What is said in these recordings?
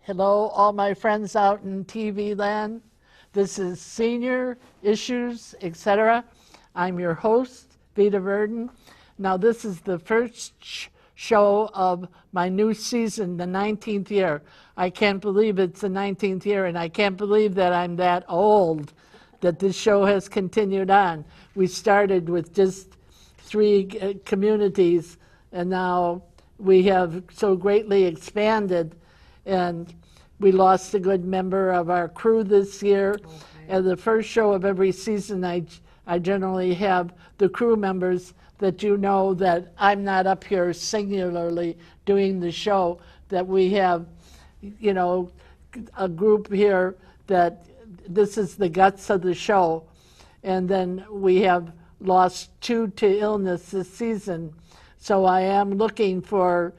Hello, all my friends out in TV land. This is Senior Issues, etc. I'm your host, Vita Verdon. Now, this is the first show of my new season, the 19th year. I can't believe it's the 19th year, and I can't believe that I'm that old, that this show has continued on. We started with just 3 communities, and now we have so greatly expanded, and we lost a good member of our crew this year. Okay. And the first show of every season, I generally have the crew members that you know that I'm not up here singularly doing the show, that we have, you know, a group here that this is the guts of the show. And then we have lost 2 to illness this season. So I am looking for,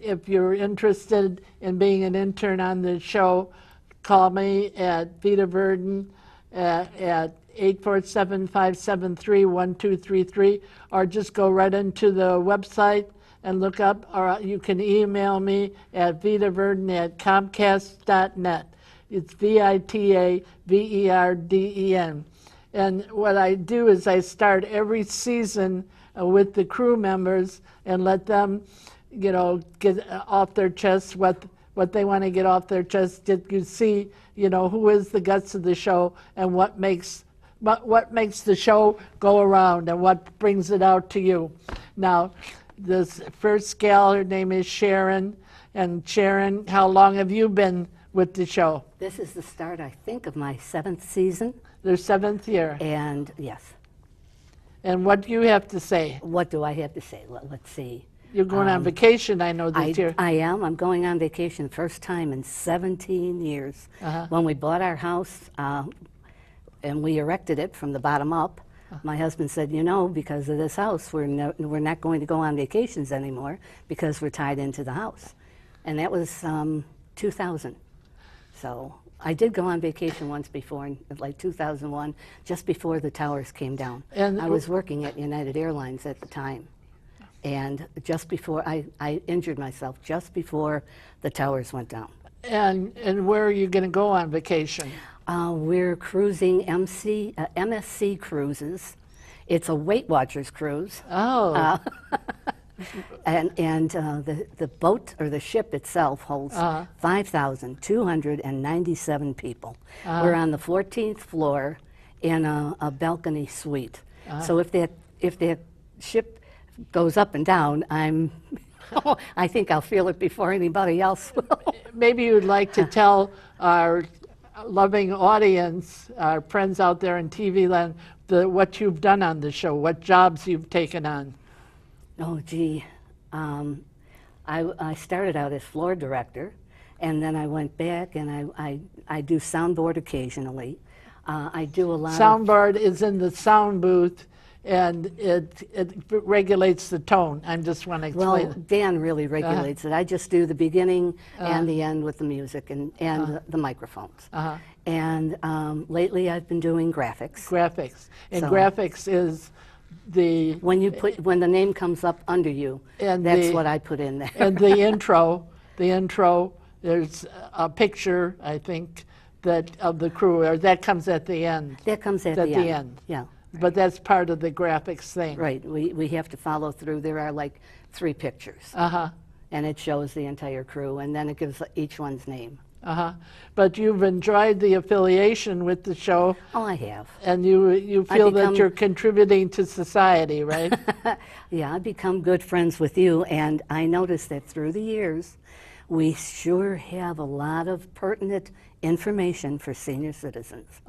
if you're interested in being an intern on the show, call me at Vita Verdon at 847-573-1233, or just go right into the website and look up, or you can email me at vitaverdon@comcast.net. It's VITAVERDEN. And what I do is I start every season with the crew members and let them, you know, get off their chests what they want to get off their chest. You see, you know, who is the guts of the show and what makes the show go around and what brings it out to you. Now, this first gal, her name is Sharon. And Sharon, how long have you been with the show? This is the start, I think, of my 7th season. Their 7th year. And yes. And what do you have to say? What do I have to say? Let's see. You're going on vacation, I know, this year. I am. I'm going on vacation first time in 17 years. When we bought our house and we erected it from the bottom up, my husband said, you know, because of this house, we're not going to go on vacations anymore because we're tied into the house. And that was 2000. So I did go on vacation once before, in like 2001, just before the towers came down. And I was working at United Airlines at the time. And just before, I injured myself just before the towers went down. And where are you going to go on vacation? We're cruising MSC Cruises. It's a Weight Watchers cruise. Oh. And the boat, or the ship itself, holds 5,297 people. We're on the 14th floor in a balcony suite. So if that ship goes up and down, I think I'll feel it before anybody else will. Maybe you'd like to tell our loving audience, our friends out there in TV land, what you've done on the show, what jobs you've taken on. Oh, gee. I started out as floor director, and then I went back, and I do soundboard occasionally. I do a lot Soundboard is in the sound booth, and it regulates the tone. I just want to explain. Well, Dan really regulates it. I just do the beginning and the end with the music and the microphones. And lately I've been doing graphics. Graphics. And so, graphics is when the name comes up under you, and that's what I put in there. And the intro, there's a picture, I think, of the crew, or that comes at the end. That comes at the end. Yeah. But that's part of the graphics thing. Right. We have to follow through. There are like 3 pictures. And it shows the entire crew, and then it gives each one's name. But you've enjoyed the affiliation with the show. Oh, I have. And you feel that you're contributing to society, right? Yeah, I've become good friends with you, and I noticed that through the years, we sure have a lot of pertinent information for senior citizens.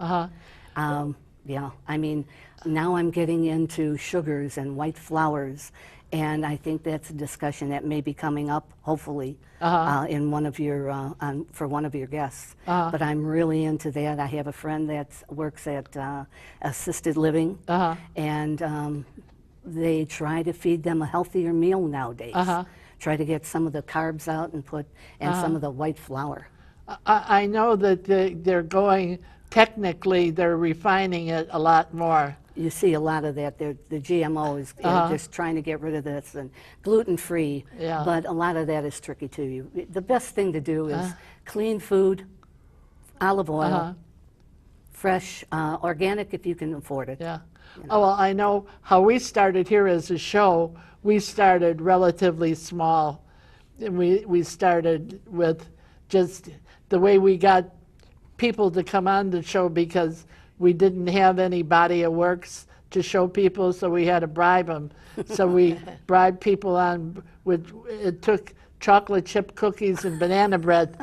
Yeah, I mean, now I'm getting into sugars and white flours, and I think that's a discussion that may be coming up, hopefully, in one of your for one of your guests. But I'm really into that. I have a friend that works at assisted living, and they try to feed them a healthier meal nowadays. Try to get some of the carbs out and put some of the white flour. I know that they're going. Technically, they're refining it a lot more. you see a lot of that. The GMO is just trying to get rid of this, and gluten-free, Yeah. but a lot of that is tricky too. The best thing to do is clean food, olive oil, fresh, organic if you can afford it. Yeah. Oh, well, I know how we started here as a show. We started relatively small. And we started with just the way we got people to come on the show, because we didn't have any body of works to show people, so we had to bribe them. So we bribed people on with, it took chocolate chip cookies and banana bread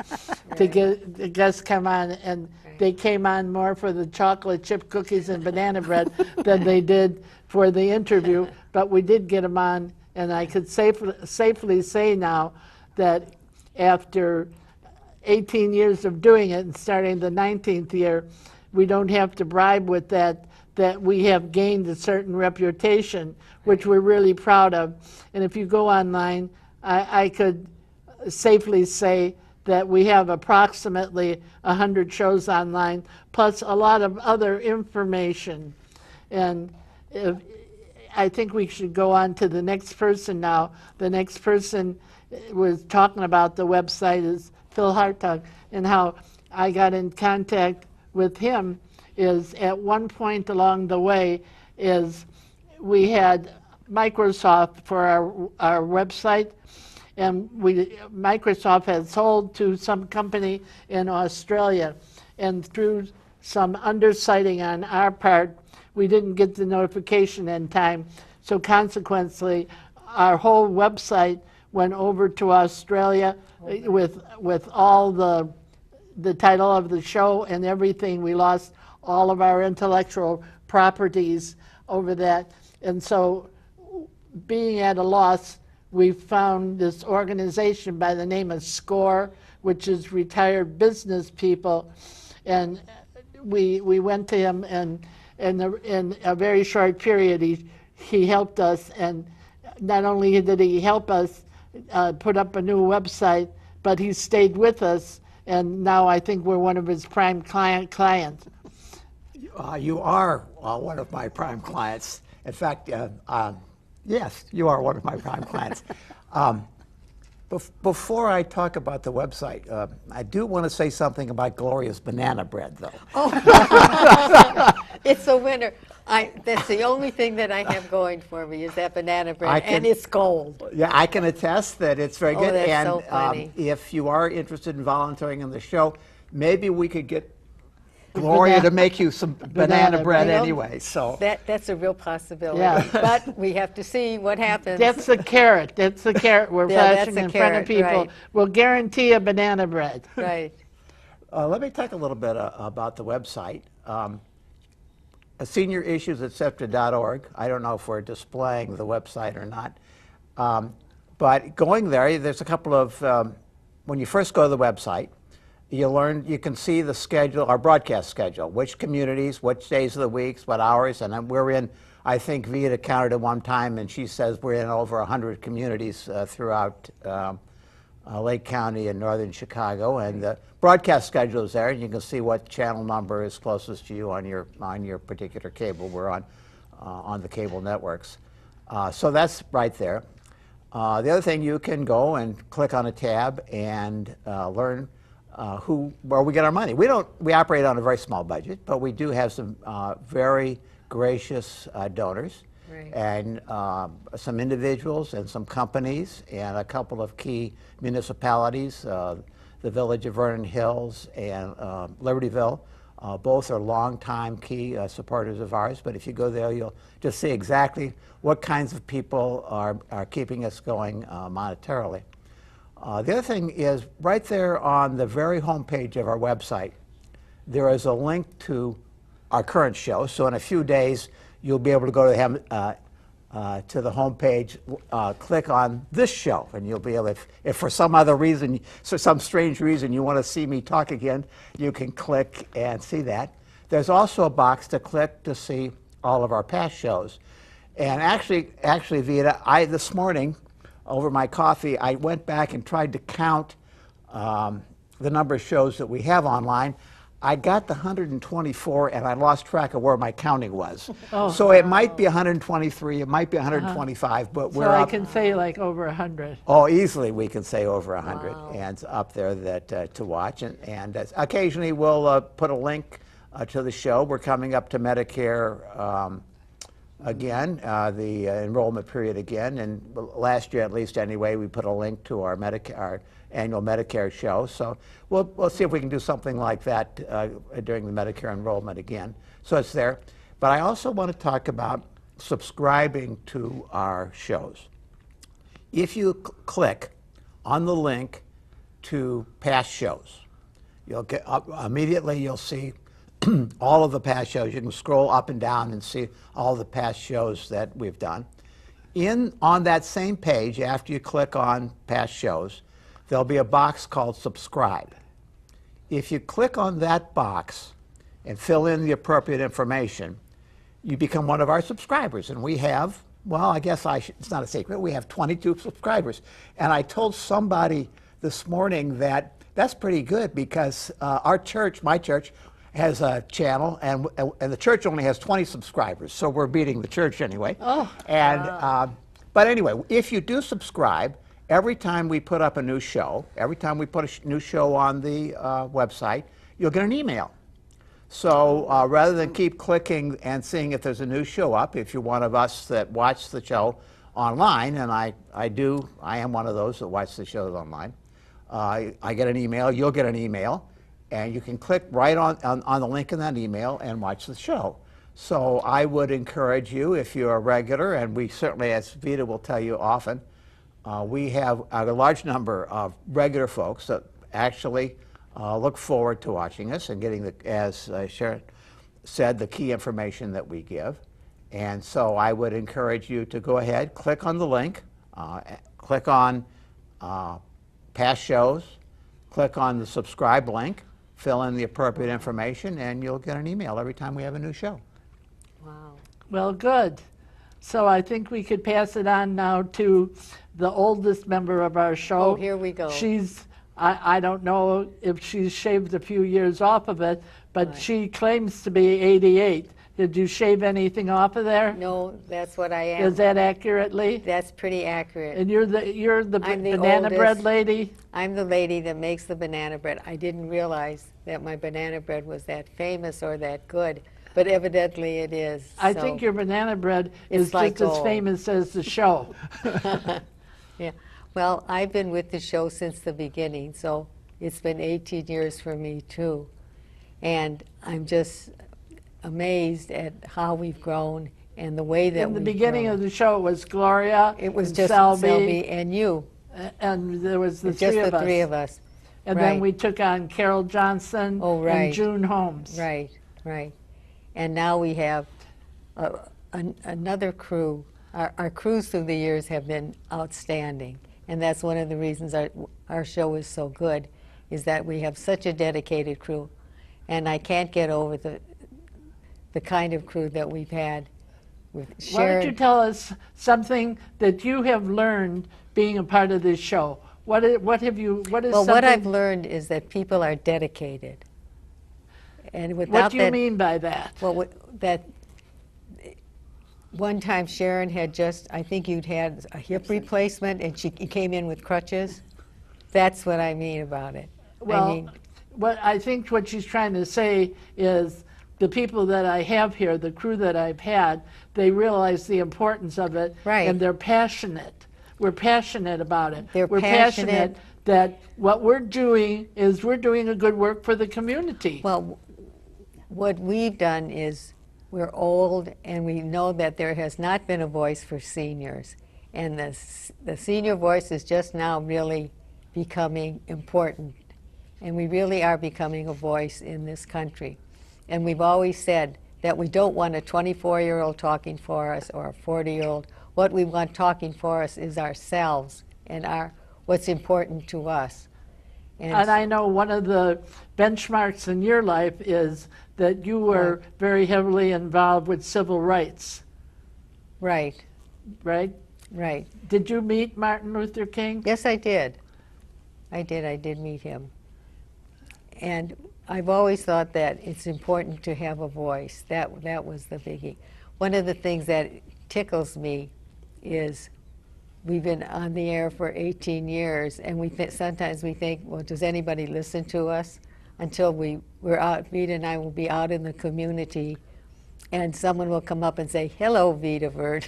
to get the guests come on, and they came on more for the chocolate chip cookies and banana bread than they did for the interview, but we did get them on, and I could safely say now that after 18 years of doing it and starting the 19th year, we don't have to bribe with that, that we have gained a certain reputation, which we're really proud of. And if you go online, I could safely say that we have approximately 100 shows online, plus a lot of other information. And I think we should go on to the next person now. The next person was talking about the website is Phil Hartog, and how I got in contact with him is at one point along the way is we had Microsoft for our website, and Microsoft had sold to some company in Australia, and through some undersighting on our part, we didn't get the notification in time. So consequently, our whole website went over to Australia with all the title of the show and everything. We lost all of our intellectual properties over that. And so, being at a loss, we found this organization by the name of SCORE, which is Retired Business People. And we went to him, and in a very short period, he helped us. And not only did he help us put up a new website, but he stayed with us, and now I think we're one of his prime clients. You are one of my prime clients. In fact, yes, you are one of my prime clients. Before I talk about the website, I do want to say something about Gloria's banana bread, though. Oh, it's a winner. That's the only thing that I have going for me is that banana bread, and it's gold. Yeah, I can attest that it's very good. That's and so funny. If you are interested in volunteering in the show, maybe we could get Gloria to make you some banana bread anyway. So that's a real possibility. Yeah. But we have to see what happens. That's the carrot. That's the carrot we're flashing in front of people. Right. We'll guarantee a banana bread. Right. let me talk a little bit about the website. SeniorIssuesEtc. I don't know if we're displaying the website or not. But going there, there's a couple of, when you first go to the website, you can see the schedule, our broadcast schedule, which communities, which days of the week, what hours, and we're in, I think Vita counted at one time, and she says we're in over 100 communities throughout Lake County and northern Chicago, and the broadcast schedule is there, and you can see what channel number is closest to you on your particular cable. We're on the cable networks. So that's right there. The other thing, you can go and click on a tab and learn where we get our money. We operate on a very small budget, but we do have some very gracious donors, Right. and some individuals and some companies and a couple of key municipalities, the Village of Vernon Hills and Libertyville. Both are longtime key supporters of ours, but if you go there, you'll just see exactly what kinds of people are keeping us going monetarily. The other thing is, right there on the very home page of our website, there is a link to our current show. So in a few days, you'll be able to go to the home page, click on this show, and you'll be able, if for some other reason, some strange reason you want to see me talk again, you can click and see that. There's also a box to click to see all of our past shows. And actually, Vita, this morning, over my coffee, I went back and tried to count the number of shows that we have online. I got the 124 and I lost track of where my counting was. So it might be 123, it might be 125, but So we're I up. can say like over 100. Oh, easily we can say over 100, and it's up there that to watch. And occasionally we'll put a link to the show. We're coming up to Medicare again, the enrollment period again. And last year, at least anyway, we put a link to our annual Medicare show. So we'll see if we can do something like that during the Medicare enrollment again. So it's there. But I also want to talk about subscribing to our shows. If you click on the link to past shows, you'll get immediately you'll see all of the past shows. You can scroll up and down and see all the past shows that we've done. On that same page, after you click on past shows, there'll be a box called subscribe. If you click on that box and fill in the appropriate information, you become one of our subscribers. And we have, well, I guess it's not a secret, we have 22 subscribers. And I told somebody this morning that that's pretty good because our church, my church, has a channel, and the church only has 20 subscribers, so we're beating the church anyway. But anyway, if you do subscribe, every time we put up a new show, every time we put a new show on the website, you'll get an email. So rather than keep clicking and seeing if there's a new show up, if you're one of us that watch the show online, and I am one of those that watch the shows online, I get an email, you'll get an email, and you can click right on the link in that email and watch the show. So I would encourage you, if you're a regular, and we certainly, as Vita will tell you often, we have a large number of regular folks that actually look forward to watching us and getting, as Sharon said, the key information that we give. And so I would encourage you to go ahead, click on the link, click on past shows, click on the subscribe link, fill in the appropriate information, and you'll get an email every time we have a new show. Wow. Well, good. So I think we could pass it on now to the oldest member of our show. Oh, here we go. I don't know if she's shaved a few years off of it, but she claims to be 88. Did you shave anything off of there? No, that's what I am. Is that accurately? That's pretty accurate. And you're the I'm the banana bread oldest. lady? I'm the lady that makes the banana bread. I didn't realize that my banana bread was that famous or that good, but evidently it is. I so. think your banana bread is It's like just as gold. famous as the show. Yeah. Well, I've been with the show since the beginning, so it's been 18 years for me too. And I'm just amazed at how we've grown and the way that In the we've beginning grown. of the show, it was Gloria, It was and just Selby and you, and there was the just three the of us. three of us. And Right. then we took on Carol Johnson Oh, right. and June Holmes. Right, right. And now we have another crew. Our crews through the years have been outstanding. And that's one of the reasons our show is so good, is that we have such a dedicated crew. And I can't get over the kind of crew that we've had with Why Sharon. don't you tell us something that you have learned being a part of this show? What is Well, something? what I've learned is that people are dedicated. And without What do you that, mean by that? well, that one time Sharon had just, I think you'd had a hip replacement and you came in with crutches. That's what I mean about it. Well, I mean, what I think what she's trying to say is the people that I have here, the crew that I've had, they realize the importance of it, Right. and they're passionate. We're passionate about it. They're we're passionate. that what we're doing is we're doing a good work for the community. well, what we've done is we're old and we know that there has not been a voice for seniors. And the senior voice is just now really becoming important. And we really are becoming a voice in this country. And we've always said that we don't want a 24-year-old talking for us or a 40-year-old. What we want talking for us is ourselves and what's important to us. And I know one of the benchmarks in your life is that you were very heavily involved with civil rights, Right, right? right. Did you meet Martin Luther King? Yes, I did. I did meet him. And I've always thought that it's important to have a voice. That was the biggie. One of the things that tickles me is we've been on the air for 18 years, and sometimes we think, well, does anybody listen to us? Until we're out, Vita and I will be out in the community, and someone will come up and say, "Hello, Vita Verd."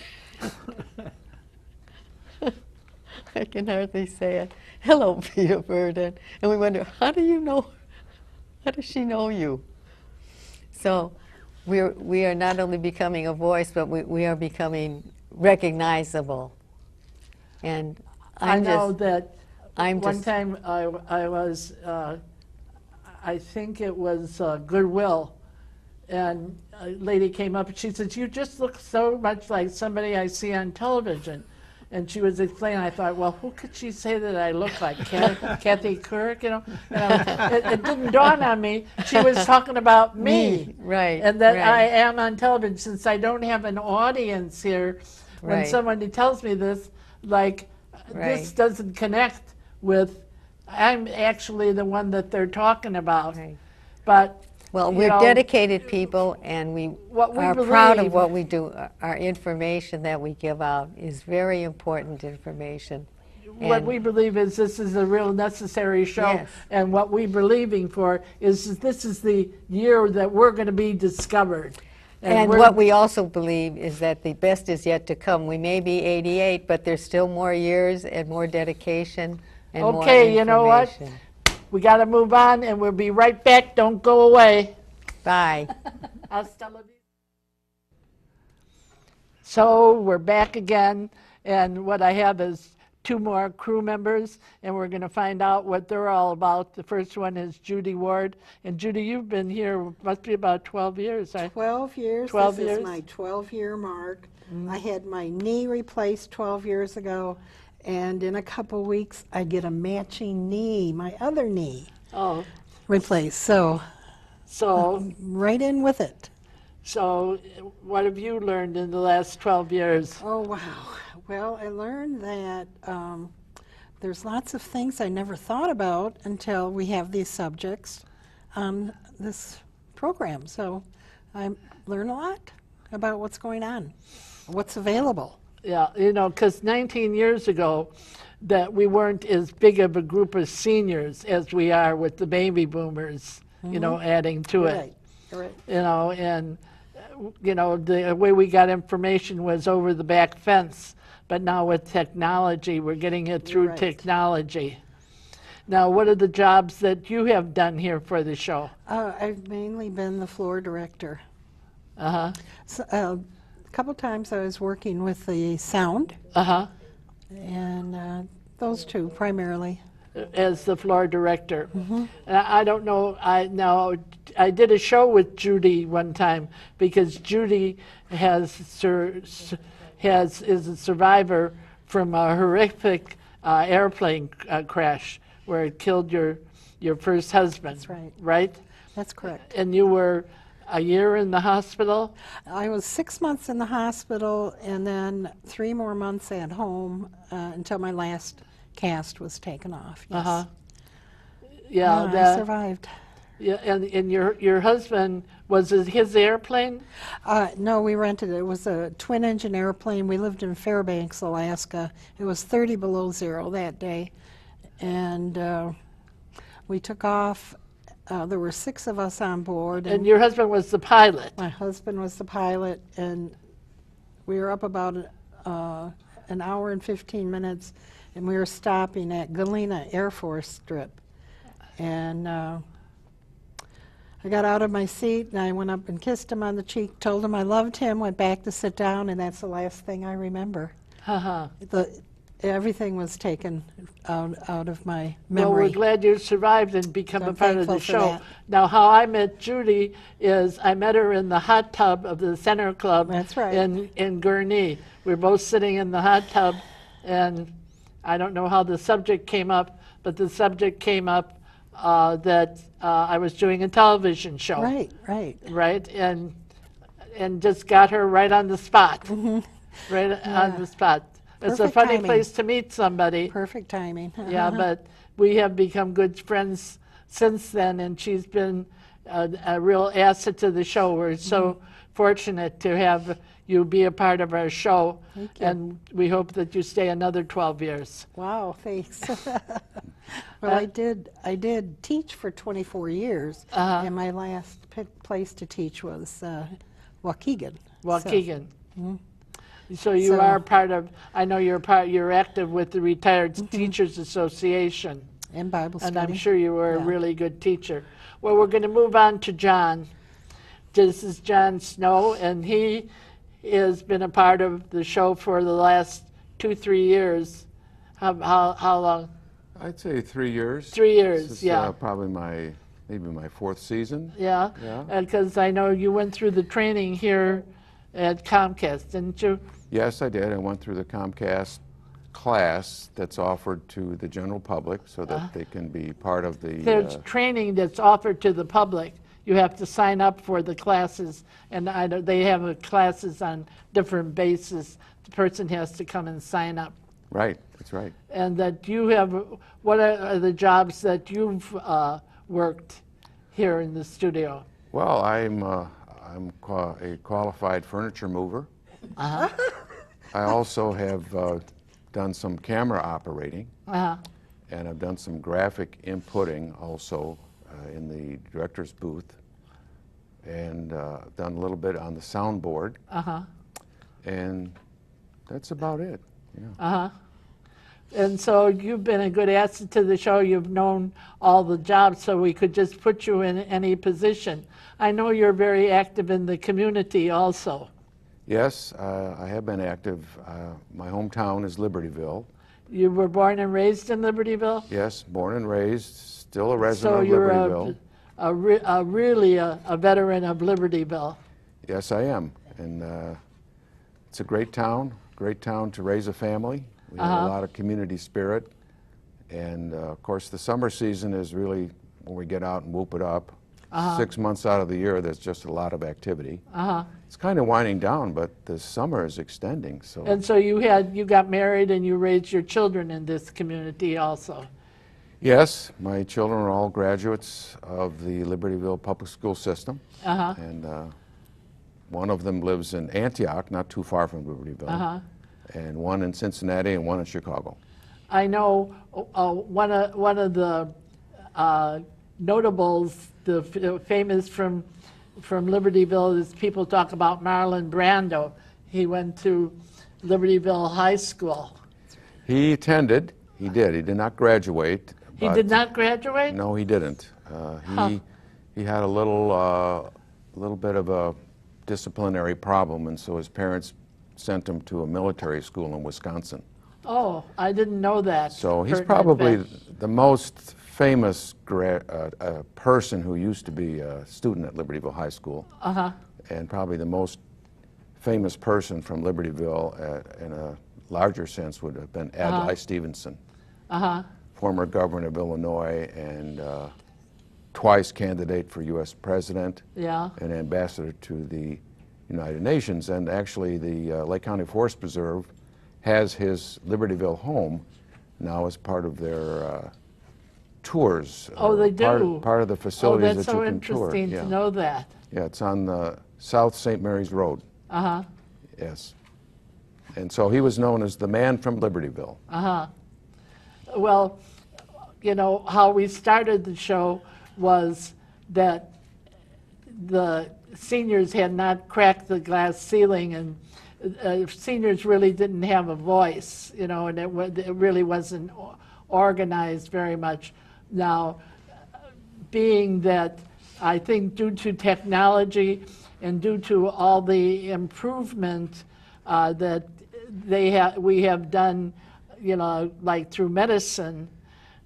I can hardly say it. "Hello, Vita Verd," and we wonder, how do you know? How does she know you? So we are not only becoming a voice, but we are becoming recognizable. And I know just, that I'm one just- time I was, I think it was Goodwill, and a lady came up and she says, "You just look so much like somebody I see on television." And she was explaining, I thought, well, who could she say that I look like? Kathy Couric, you know? And it didn't dawn on me. She was talking about me. Right, And that right. I am on television. Since I don't have an audience here, when Right. somebody tells me this, like, this Right. doesn't connect with, I'm actually the one that they're talking about. Right. But, Well, you we're know, dedicated people, and we What we are proud believe- of what we do. Our information that we give out is very important information. What And- we believe is this is a real necessary show, Yes. and what we're believing for is this is the year that we're going to be discovered. And we're- what we also believe is that the best is yet to come. We may be 88, but there's still more years and more dedication and more Okay, you know what? information. We got to move on, and we'll be right back. Don't go away. Bye. Hasta la vista. So we're back again, and what I have is 2 more crew members, and we're going to find out what they're all about. The first one is Judy Ward, and Judy, you've been here, must be about 12 years, right? 12 years. 12 this years? is my 12-year mark. I had my knee replaced 12 years ago, and in a couple weeks I get a matching knee, my other knee, Oh, replaced. So so right in with it. So, what have you learned in the last 12 years? Oh, wow. Well, I learned that there's lots of things I never thought about until we have these subjects on this program. So I learn a lot about what's going on, what's available. Yeah, you know, because 19 years ago, that we weren't as big of a group of seniors as we are with the baby boomers, you know, adding to it. Right. You know, and, you know, the way we got information was over the back fence. But now with technology, we're getting it through right. technology. Now, what are the jobs that you have done here for the show? I've mainly been the floor director. Uh-huh, So, a couple times I was working with the sound, uh-huh, and those two primarily. as the floor director. And I don't know, I did a show with Judy one time because Judy is a survivor from a horrific airplane crash where it killed your first husband. That's right. Right? That's correct. And you were a year in the hospital? I was 6 months in the hospital and then 3 more months at home until my last cast was taken off. Yes. Uh-huh. Yeah, I that, survived. yeah, and your husband, was it his airplane? No, we rented it. It was a twin-engine airplane. We lived in Fairbanks, Alaska. It was 30 below zero that day, and we took off. There were 6 of us on board, And your husband was the pilot. my husband was the pilot, and we were up about an hour and 15 minutes, and we were stopping at Galena Air Force Strip. And I got out of my seat, and I went up and kissed him on the cheek, told him I loved him, went back to sit down, and that's the last thing I remember. Uh-huh. Everything was taken out of my Well, we're memory. glad you survived and become I'm a part of the thankful for show. that. Now, how I met Judy is I met her in the hot tub of the Center Club That's right. in Gurnee. We were both sitting in the hot tub, and I don't know how the subject came up, but the subject came up that I was doing a television show. Right, right. Right? And just got her right on the spot. Right on the spot. It's a Perfect funny timing. place to meet somebody. Perfect timing. Yeah, but we have become good friends since then, and she's been a real asset to the show. We're so fortunate to have you be a part of our show, and we hope that you stay another 12 years. Wow, thanks. Well, I did teach for 24 years, and my last place to teach was Waukegan. Waukegan. So you are part of, I know you're active with the Retired Teachers Association. And Bible study. And I'm sure you were a really good teacher. Well, we're going to move on to John. This is John Snow, and he has been a part of the show for the last 2-3 years. How long? I'd say 3 years. 3 years, This is, yeah. probably maybe my 4th season. Yeah? Yeah. Because I know you went through the training here at Comcast, didn't you? Yes, I did. I went through the Comcast class that's offered to the general public so that they can be part of the... There's training that's offered to the public. You have to sign up for the classes, and they have classes on different bases. The person has to come and sign up. Right, that's right. And that you have, what are the jobs that you've worked here in the studio? Well, I'm a qualified furniture mover. I also have done some camera operating, and I've done some graphic inputting also in the director's booth, and done a little bit on the soundboard, and that's about it. Yeah. And so you've been a good asset to the show. You've known all the jobs, so we could just put you in any position. I know you're very active in the community also. Yes, I have been active. My hometown is Libertyville. You were born and raised in Libertyville? Yes, born and raised, still a resident So of you're Libertyville. really a veteran of Libertyville. Yes, I am. And it's a great town to raise a family. We have a lot of community spirit. And of course, the summer season is really when we get out and whoop it up. 6 months out of the year, there's just a lot of activity. It's kind of winding down, but the summer is extending. So. And so you got married and you raised your children in this community also. Yes, my children are all graduates of the Libertyville public school system. And one of them lives in Antioch, not too far from Libertyville. And one in Cincinnati and one in Chicago. I know one of the notables, the famous from Libertyville, is people talk about Marlon Brando. He went to Libertyville High School. He attended. He did. He did not graduate. He did not graduate? No, he didn't. He had a little bit of a disciplinary problem, and so his parents sent him to a military school in Wisconsin. Oh, I didn't know that. So he's pertinent probably fact. the most famous person who used to be a student at Libertyville High School, and probably the most famous person from Libertyville in a larger sense would have been Adlai Stevenson, former governor of Illinois and twice candidate for U.S. president and ambassador to the United Nations. And actually the Lake County Forest Preserve has his Libertyville home now as part of their tours. Oh, they do? Part of the facilities that's that you so can tour. interesting to know that. Yeah, it's on the South St. Mary's Road. Yes. And so he was known as the man from Libertyville. Well, you know, how we started the show was that the seniors had not cracked the glass ceiling, and seniors really didn't have a voice, you know, and it really wasn't organized very much. Now, being that I think due to technology and due to all the improvement that we have done, you know, like through medicine,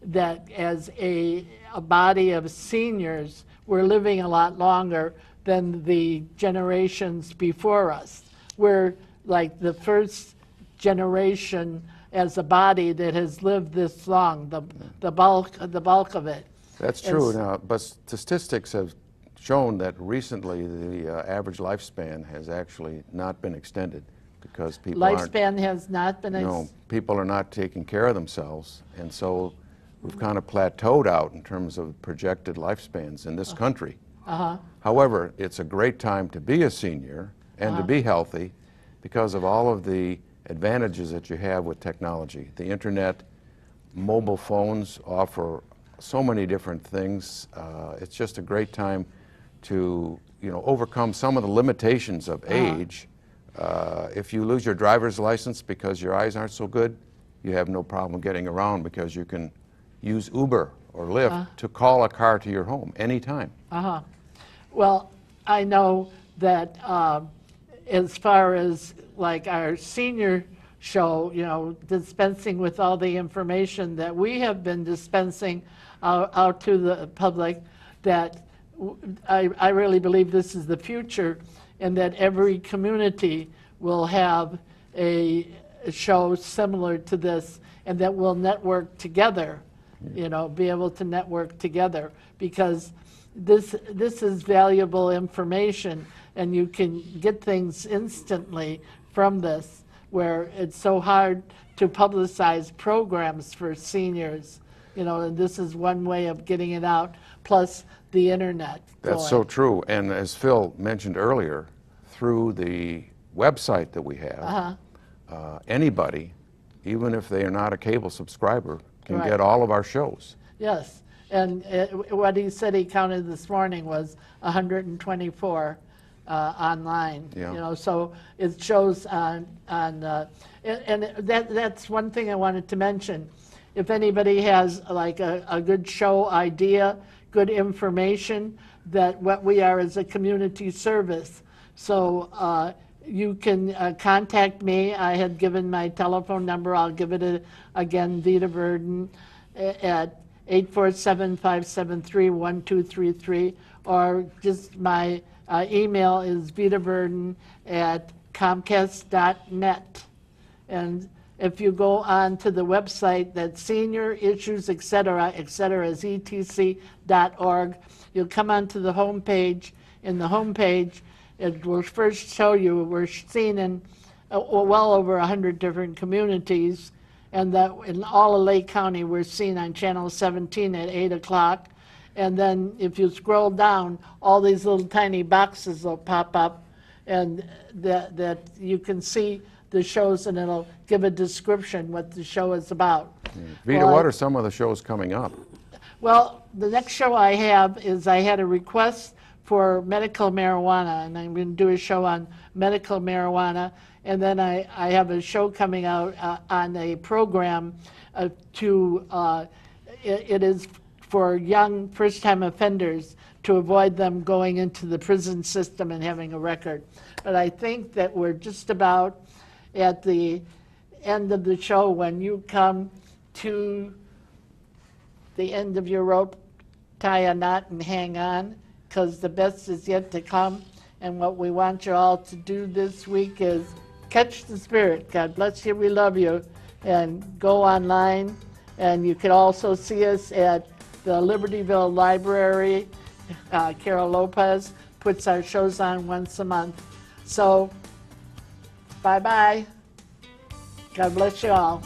that as a body of seniors, we're living a lot longer than the generations before us. We're like the first generation as a body that has lived this long, the bulk of it. That's true. Now, but statistics have shown that recently the average lifespan has actually not been extended because people Lifespan has not been no, people are not taking care of themselves, and so we've kind of plateaued out in terms of projected lifespans in this country. However, it's a great time to be a senior and to be healthy because of all of the advantages that you have with technology. The internet, mobile phones offer so many different things. It's just a great time to, overcome some of the limitations of age. If you lose your driver's license because your eyes aren't so good, you have no problem getting around because you can use Uber or Lyft to call a car to your home anytime. Well, I know that as far as like our senior show, dispensing with all the information that we have been dispensing out to the public, that I really believe this is the future, and that every community will have a show similar to this, and that we'll network together, be able to network together, because this is valuable information, and you can get things instantly from this, where it's so hard to publicize programs for seniors, and this is one way of getting it out, plus the internet. That's so true. And as Phil mentioned earlier, through the website that we have, anybody, even if they are not a cable subscriber, can get all of our shows. Yes, and what he said he counted this morning was 124 online. Yeah. So it shows on and that's one thing I wanted to mention. If anybody has like a good show idea, good information, that what we are is a community service. So you can contact me. I had given my telephone number. I'll give it again, Vita Verdon at 847-573-1233, or just my email is vitaverdon@comcast.net. And if you go on to the website, that's Senior Issues, etc., is etc.org, you'll come onto the home page. In the home page, it will first show you we're seen in well over 100 different communities, and that in all of Lake County we're seen on Channel 17 at 8 o'clock. And then if you scroll down, all these little tiny boxes will pop up, and that you can see the shows, and it'll give a description what the show is about. Vita, what are some of the shows coming up? Well, the next show I have is I had a request for medical marijuana, and I'm going to do a show on medical marijuana, and then I have a show coming out on a program it is for young first-time offenders to avoid them going into the prison system and having a record. But I think that we're just about at the end of the show. When you come to the end of your rope, tie a knot and hang on, because the best is yet to come. And what we want you all to do this week is catch the spirit. God bless you. We love you. And go online. And you can also see us at the Libertyville Library. Carol Lopez puts our shows on once a month. So, bye-bye. God bless you all.